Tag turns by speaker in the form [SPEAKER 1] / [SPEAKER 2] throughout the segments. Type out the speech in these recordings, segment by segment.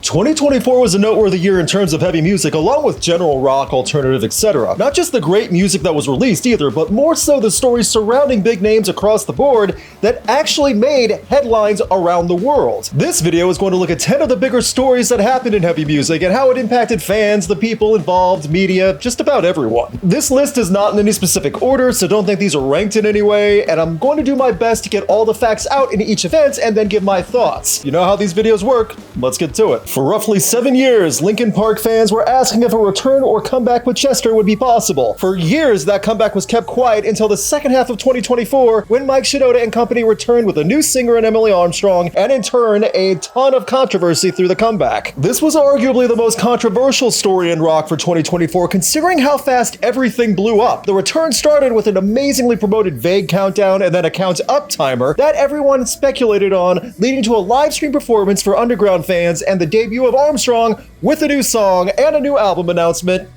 [SPEAKER 1] 2024 was a noteworthy year in terms of heavy music, along with general rock, alternative, etc. Not just the great music that was released either, but more so the stories surrounding big names across the board that actually made headlines around the world. This video is going to look at 10 of the bigger stories that happened in heavy music and how it impacted fans, the people involved, media, just about everyone. This list is not in any specific order, so don't think these are ranked in any way, and I'm going to do my best to get all the facts out in each event and then give my thoughts. You know how these videos work. Let's get to it. For roughly 7 years, Linkin Park fans were asking if a return or comeback with Chester would be possible. For years, that comeback was kept quiet until the second half of 2024, when Mike Shinoda and company returned with a new singer in Emily Armstrong, and in turn, a ton of controversy through the comeback. This was arguably the most controversial story in rock for 2024, considering how fast everything blew up. The return started with an amazingly promoted vague countdown and then a count up timer that everyone speculated on, leading to a live stream performance for underground fans and the debut of Armstrong with a new song and a new album announcement.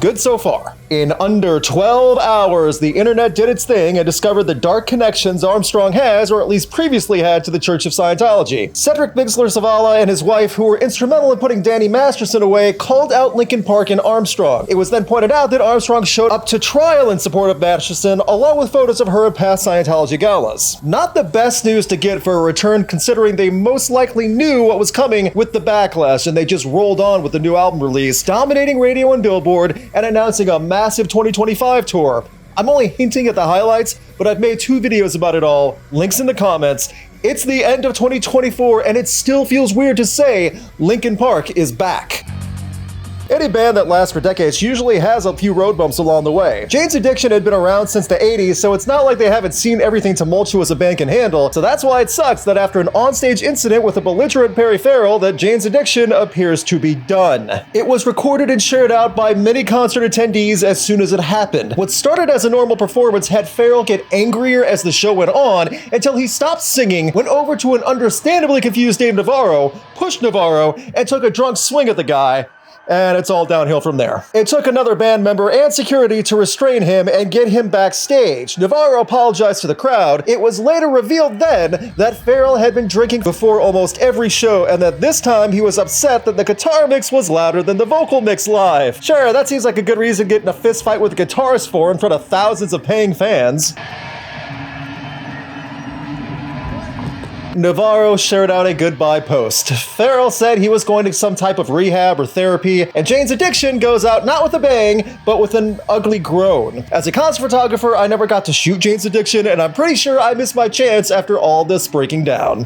[SPEAKER 1] Good so far. In under 12 hours, the internet did its thing and discovered the dark connections Armstrong has, or at least previously had, to the Church of Scientology. Cedric Bixler-Zavala and his wife, who were instrumental in putting Danny Masterson away, called out Linkin Park and Armstrong. It was then pointed out that Armstrong showed up to trial in support of Masterson, along with photos of her at past Scientology galas. Not the best news to get for a return, considering they most likely knew what was coming with the backlash, and they just rolled on with the new album release, dominating radio and Billboard, and announcing a massive 2025 tour. I'm only hinting at the highlights, but I've made 2 videos about it all, links in the comments. It's the end of 2024, and it still feels weird to say Linkin Park is back. Any band that lasts for decades usually has a few road bumps along the way. Jane's Addiction had been around since the 80s, so it's not like they haven't seen everything tumultuous a band can handle, so that's why it sucks that after an onstage incident with a belligerent Perry Farrell, that Jane's Addiction appears to be done. It was recorded and shared out by many concert attendees as soon as it happened. What started as a normal performance had Farrell get angrier as the show went on, until he stopped singing, went over to an understandably confused Dave Navarro, pushed Navarro, and took a drunk swing at the guy. And it's all downhill from there. It took another band member and security to restrain him and get him backstage. Navarro apologized to the crowd. It was later revealed then that Farrell had been drinking before almost every show, and that this time he was upset that the guitar mix was louder than the vocal mix live. Sure, that seems like a good reason to get in a fist fight with a guitarist for in front of thousands of paying fans. Navarro shared out a goodbye post. Farrell said he was going to some type of rehab or therapy, and Jane's Addiction goes out not with a bang, but with an ugly groan. As a concert photographer, I never got to shoot Jane's Addiction, and I'm pretty sure I missed my chance after all this breaking down.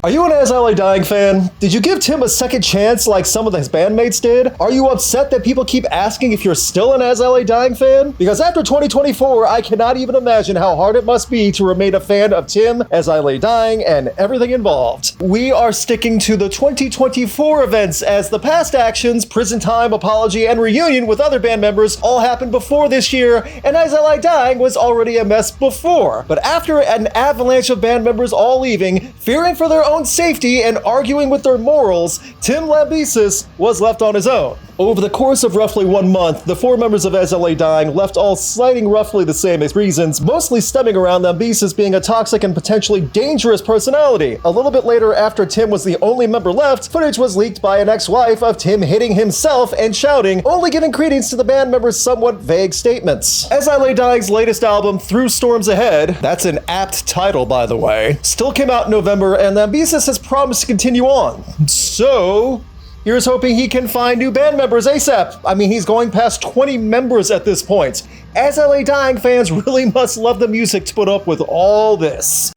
[SPEAKER 1] Are you an As I Lay Dying fan? Did you give Tim a second chance like some of his bandmates did? Are you upset that people keep asking if you're still an As I Lay Dying fan? Because after 2024, I cannot even imagine how hard it must be to remain a fan of Tim, As I Lay Dying, and everything involved. We are sticking to the 2024 events, as the past actions, prison time, apology, and reunion with other band members all happened before this year, and As I Lay Dying was already a mess before. But after an avalanche of band members all leaving, fearing for their own safety and arguing with their morals, Tim Lambesis was left on his own. Over the course of roughly 1 month, the 4 members of As I Lay Dying left, all citing roughly the same reasons, mostly stemming around Lambesis being a toxic and potentially dangerous personality. A little bit later, after Tim was the only member left, footage was leaked by an ex-wife of Tim hitting himself and shouting, only giving credence to the band members' somewhat vague statements. As I Lay Dying's latest album, Through Storms Ahead, that's an apt title by the way, still came out in November, and Lambesis has promised to continue on. So here's hoping he can find new band members ASAP. I mean, he's going past 20 members at this point. As I Lay Dying fans really must love the music to put up with all this.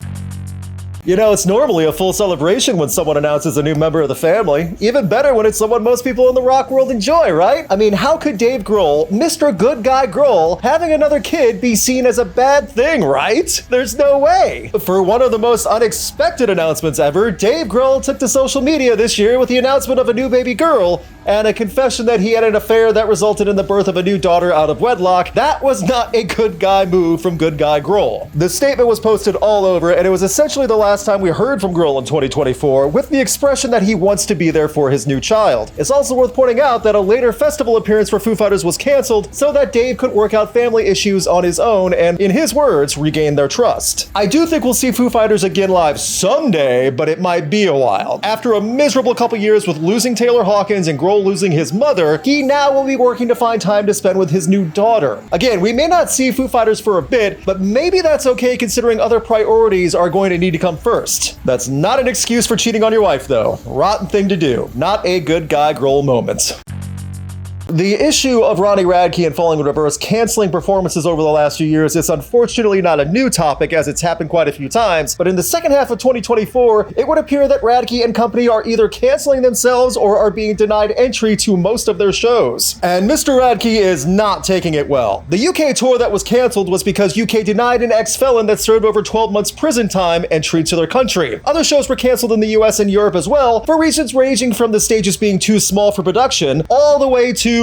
[SPEAKER 1] You know, it's normally a full celebration when someone announces a new member of the family. Even better when it's someone most people in the rock world enjoy, right? I mean, how could Dave Grohl, Mr. Good Guy Grohl, having another kid be seen as a bad thing, right? There's no way. For one of the most unexpected announcements ever, Dave Grohl took to social media this year with the announcement of a new baby girl and a confession that he had an affair that resulted in the birth of a new daughter out of wedlock. That was not a good guy move from Good Guy Grohl. The statement was posted all over, and it was essentially the last last time we heard from Grohl in 2024, with the expression that he wants to be there for his new child. It's also worth pointing out that a later festival appearance for Foo Fighters was canceled so that Dave could work out family issues on his own and, in his words, regain their trust. I do think we'll see Foo Fighters again live someday, but it might be a while. After a miserable couple years with losing Taylor Hawkins and Grohl losing his mother, he now will be working to find time to spend with his new daughter. Again, we may not see Foo Fighters for a bit, but maybe that's okay considering other priorities are going to need to come first. That's not an excuse for cheating on your wife, though. Rotten thing to do. Not a good guy Grohl moment. The issue of Ronnie Radke and Falling in Reverse canceling performances over the last few years is unfortunately not a new topic, as it's happened quite a few times, but in the second half of 2024, it would appear that Radke and company are either canceling themselves or are being denied entry to most of their shows. And Mr. Radke is not taking it well. The UK tour that was canceled was because UK denied an ex-felon that served over 12 months prison time entry to their country. Other shows were canceled in the US and Europe as well, for reasons ranging from the stages being too small for production, all the way to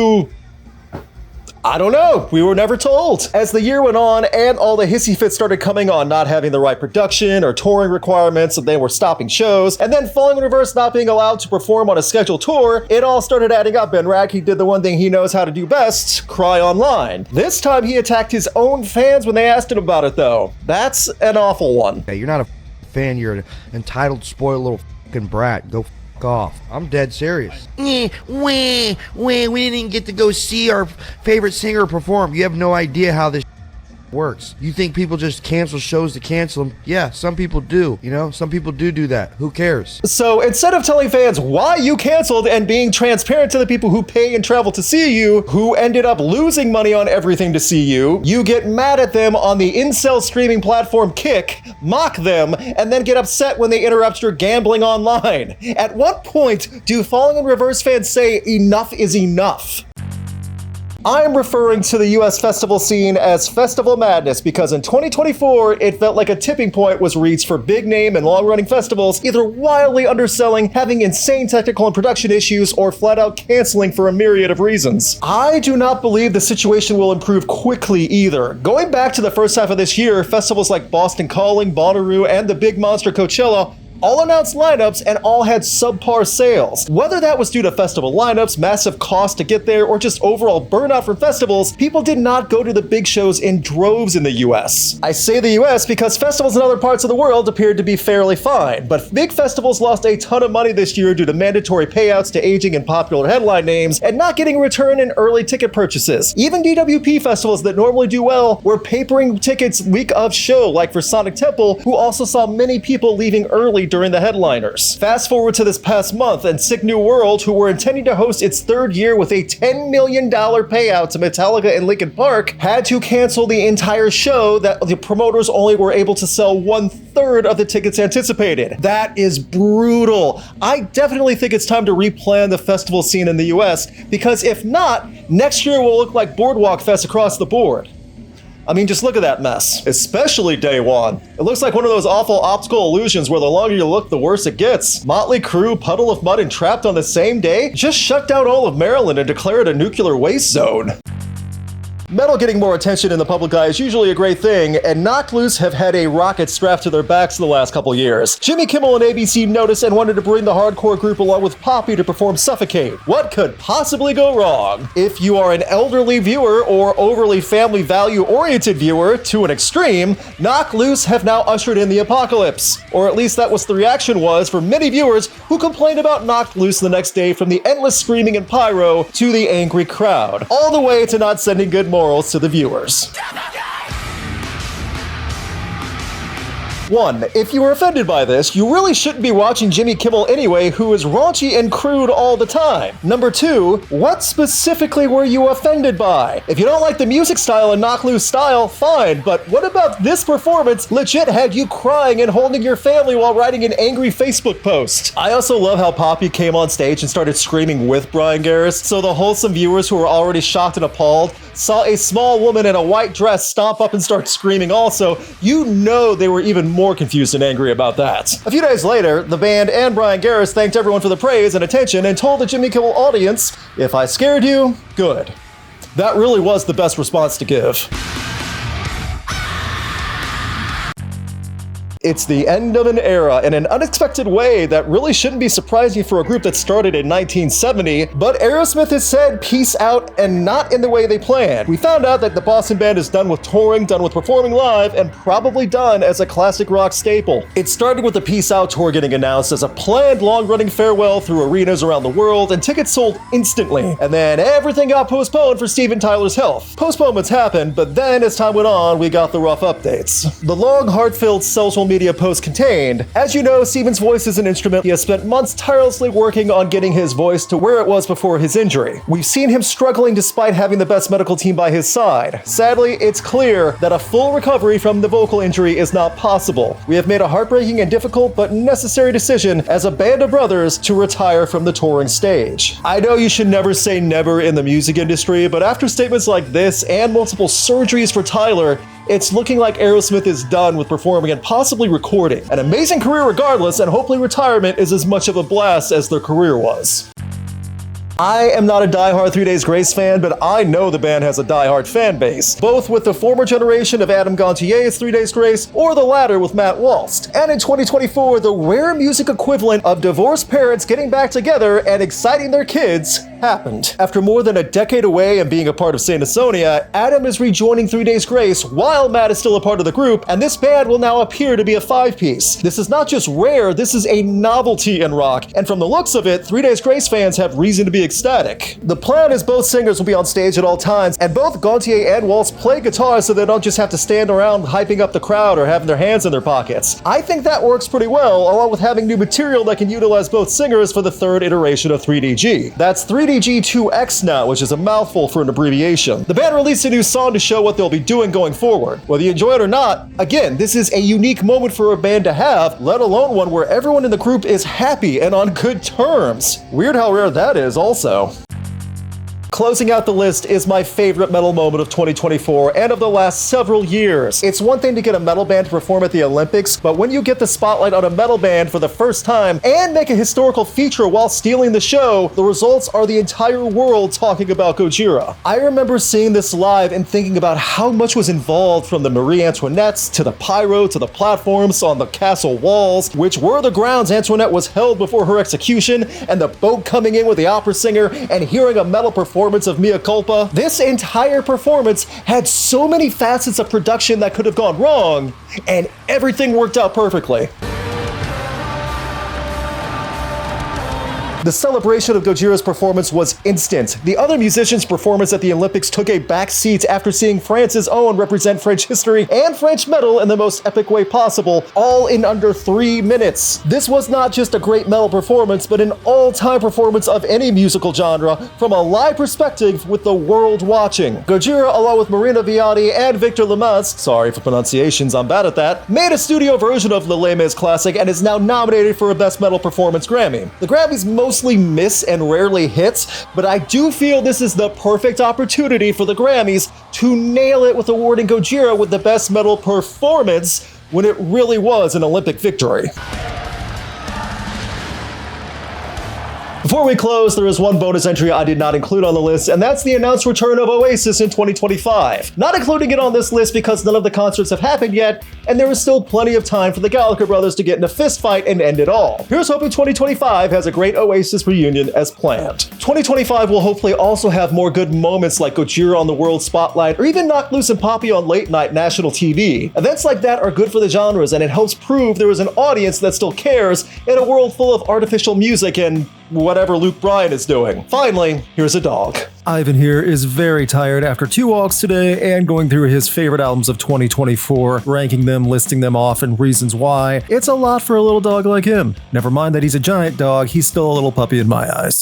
[SPEAKER 1] I don't know, we were never told. As the year went on and all the hissy fits started coming on not having the right production or touring requirements, so they were stopping shows, and then Falling in Reverse not being allowed to perform on a scheduled tour, it all started adding up and Radke did the one thing he knows how to do best, cry online. This time he attacked his own fans when they asked him about it though. That's an awful one.
[SPEAKER 2] Hey, you're not a fan, you're an entitled, spoiled little fucking brat. Go off. I'm dead serious. We didn't even get to go see our favorite singer perform. You have no idea how this works. You think people just cancel shows to cancel them? Yeah, some people do. You know, some people do that. Who cares?
[SPEAKER 1] So instead of telling fans why you canceled and being transparent to the people who pay and travel to see you, who ended up losing money on everything to see you, you get mad at them on the incel streaming platform Kick, mock them, and then get upset when they interrupt your gambling online. At what point do Falling in Reverse fans say enough is enough? I'm referring to the US festival scene as festival madness because in 2024, it felt like a tipping point was reached for big name and long-running festivals either wildly underselling, having insane technical and production issues, or flat out canceling for a myriad of reasons. I do not believe the situation will improve quickly either. Going back to the first half of this year, festivals like Boston Calling, Bonnaroo, and the big monster Coachella all announced lineups and all had subpar sales. Whether that was due to festival lineups, massive cost to get there, or just overall burnout from festivals, people did not go to the big shows in droves in the US. I say the US because festivals in other parts of the world appeared to be fairly fine, but big festivals lost a ton of money this year due to mandatory payouts to aging and popular headline names and not getting a return in early ticket purchases. Even DWP festivals that normally do well were papering tickets week of show, like for Sonic Temple, who also saw many people leaving early during the headliners. Fast forward to this past month, and Sick New World, who were intending to host its third year with a $10 million payout to Metallica and Linkin Park, had to cancel the entire show that the promoters only were able to sell 1/3 of the tickets anticipated. That is brutal. I definitely think it's time to replan the festival scene in the US, because if not, next year will look like Boardwalk Fest across the board. I mean, just look at that mess. Especially day one. It looks like one of those awful optical illusions where the longer you look, the worse it gets. Motley Crue, Puddle of Mud, and Trapped on the same day? Just shut down all of Maryland and declare it a nuclear waste zone. Metal getting more attention in the public eye is usually a great thing, and Knocked Loose have had a rocket strapped to their backs the last couple years. Jimmy Kimmel and ABC noticed and wanted to bring the hardcore group along with Poppy to perform Suffocate. What could possibly go wrong? If you are an elderly viewer or overly family value-oriented viewer to an extreme, Knocked Loose have now ushered in the apocalypse. Or at least that was the reaction was for many viewers who complained about Knocked Loose the next day, from the endless screaming and pyro to the angry crowd. All the way to not sending good morals to the viewers. 1. If you were offended by this, you really shouldn't be watching Jimmy Kimmel anyway, who is raunchy and crude all the time. Number 2, what specifically were you offended by? If you don't like the music style and Knocked Loose style, fine, but what about this performance legit had you crying and holding your family while writing an angry Facebook post? I also love how Poppy came on stage and started screaming with Brian Garris, so the wholesome viewers who were already shocked and appalled saw a small woman in a white dress stomp up and start screaming also. You know they were even more confused and angry about that. A few days later, the band and Brian Garris thanked everyone for the praise and attention and told the Jimmy Kimmel audience, "If I scared you, good." That really was the best response to give. It's the end of an era in an unexpected way that really shouldn't be surprising for a group that started in 1970, but Aerosmith has said peace out and not in the way they planned. We found out that the Boston band is done with touring, done with performing live, and probably done as a classic rock staple. It started with the Peace Out tour getting announced as a planned long-running farewell through arenas around the world, and tickets sold instantly. And then everything got postponed for Steven Tyler's health. Postponements happened, but then as time went on, we got the rough updates. The long, heart-filled social media post contained, as you know, Steven's voice is an instrument. He has spent months tirelessly working on getting his voice to where it was before his injury. We've seen him struggling despite having the best medical team by his side. Sadly, it's clear that a full recovery from the vocal injury is not possible. We have made a heartbreaking and difficult but necessary decision as a band of brothers to retire from the touring stage. I know you should never say never in the music industry, but after statements like this and multiple surgeries for Tyler, it's looking like Aerosmith is done with performing and possibly recording. An amazing career regardless, and hopefully retirement is as much of a blast as their career was. I am not a diehard 3 Days Grace fan, but I know the band has a diehard fan base, both with the former generation of Adam Gontier's 3 Days Grace or the latter with Matt Walst. And in 2024, the rare music equivalent of divorced parents getting back together and exciting their kids happened. After more than a decade away and being a part of Saint Asonia, Adam is rejoining 3 Days Grace while Matt is still a part of the group, and this band will now appear to be a five-piece. This is not just rare, this is a novelty in rock, and from the looks of it, 3 Days Grace fans have reason to be ecstatic. The plan is both singers will be on stage at all times, and both Gontier and Waltz play guitar so they don't just have to stand around hyping up the crowd or having their hands in their pockets. I think that works pretty well, along with having new material that can utilize both singers for the third iteration of 3DG. That's 3DG2X now, which is a mouthful for an abbreviation. The band released a new song to show what they'll be doing going forward. Whether you enjoy it or not, again, this is a unique moment for a band to have, let alone one where everyone in the group is happy and on good terms. Weird how rare that is also. Closing out the list is my favorite metal moment of 2024 and of the last several years. It's one thing to get a metal band to perform at the Olympics, but when you get the spotlight on a metal band for the first time and make a historical feature while stealing the show, the results are the entire world talking about Gojira. I remember seeing this live and thinking about how much was involved, from the Marie Antoinettes to the pyro to the platforms on the castle walls, which were the grounds Antoinette was held before her execution, and the boat coming in with the opera singer and hearing a metal performance of Mea Culpa. This entire performance had so many facets of production that could have gone wrong, and everything worked out perfectly. The celebration of Gojira's performance was instant. The other musicians' performance at the Olympics took a back seat after seeing France's own represent French history and French metal in the most epic way possible, all in under 3 minutes. This was not just a great metal performance, but an all-time performance of any musical genre from a live perspective with the world watching. Gojira, along with Marina Viotti and Victor Lemas, sorry for pronunciations, I'm bad at that, made a studio version of Le Les classic and is now nominated for a Best Metal Performance Grammy. The Grammys mostly miss and rarely hits, but I do feel this is the perfect opportunity for the Grammys to nail it with awarding Gojira with the Best Metal Performance when it really was an Olympic victory. Before we close, there is one bonus entry I did not include on the list, and that's the announced return of Oasis in 2025. Not including it on this list because none of the concerts have happened yet, and there is still plenty of time for the Gallagher brothers to get in a fist fight and end it all. Here's hoping 2025 has a great Oasis reunion as planned. 2025 will hopefully also have more good moments like Gojira on the world spotlight, or even Knocked Loose and Poppy on late night national TV. Events like that are good for the genres, and it helps prove there is an audience that still cares in a world full of artificial music and whatever Luke Bryan is doing. Finally, here's a dog.
[SPEAKER 3] Ivan here is very tired after 2 walks today and going through his favorite albums of 2024, ranking them, listing them off, and reasons why. It's a lot for a little dog like him. Never mind that he's a giant dog, he's still a little puppy in my eyes.